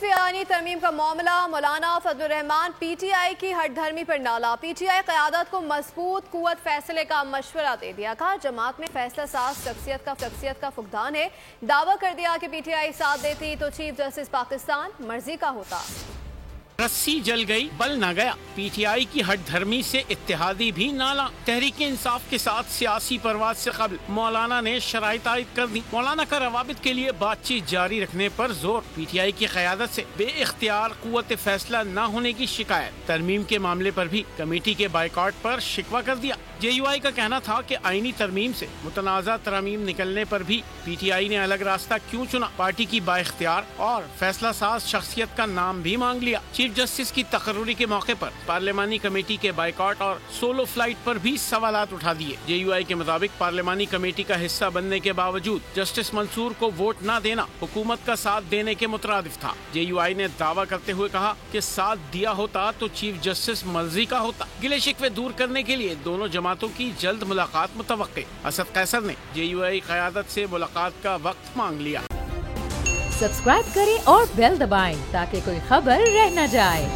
آئینی ترمیم کا معاملہ مولانا فضل الرحمان پی ٹی آئی کی ہٹ دھرمی پر نالا۔ پی ٹی آئی قیادت کو مضبوط قوت فیصلے کا مشورہ دے دیا۔ کہا جماعت میں فیصلہ ساز شخصیت کا فقدان ہے۔ دعویٰ کر دیا کہ پی ٹی آئی ساتھ دیتی تو چیف جسٹس پاکستان مرضی کا ہوتا۔ رسی جل گئی بل نہ گیا، پی ٹی آئی کی ہٹ دھرمی سے اتحادی بھی نالا۔ تحریک انصاف کے ساتھ سیاسی پرواز سے قبل مولانا نے شرائط عائد کر دی۔ مولانا کا روابط کے لیے بات چیت جاری رکھنے پر زور۔ پی ٹی آئی کی قیادت سے بے اختیار قوت فیصلہ نہ ہونے کی شکایت۔ ترمیم کے معاملے پر بھی کمیٹی کے بائیکاٹ پر شکوہ کر دیا۔ جے یو آئی کا کہنا تھا کہ آئینی ترمیم سے متنازع ترمیم نکلنے پر بھی پی ٹی آئی نے الگ راستہ کیوں چنا۔ پارٹی کی با اختیار اور فیصلہ ساز شخصیت کا نام بھی مانگ لیا۔ چیف جسٹس کی تقرری کے موقع پر پارلیمانی کمیٹی کے بائیکاٹ اور سولو فلائٹ پر بھی سوالات اٹھا دیے۔ جے یو آئی کے مطابق پارلیمانی کمیٹی کا حصہ بننے کے باوجود جسٹس منصور کو ووٹ نہ دینا حکومت کا ساتھ دینے کے مترادف تھا۔ جے یو آئی نے دعویٰ کرتے ہوئے کہا کہ ساتھ دیا ہوتا تو چیف جسٹس مرضی کا ہوتا۔ گلے شکوے دور کرنے کے لیے دونوں جماعتوں کی جلد ملاقات متوقع۔ اسد قیصر نے جے یو آئی قیادت سے ملاقات کا وقت مانگ لیا۔ سبسکرائب کریں اور بیل دبائیں تاکہ کوئی خبر رہ نہ جائے۔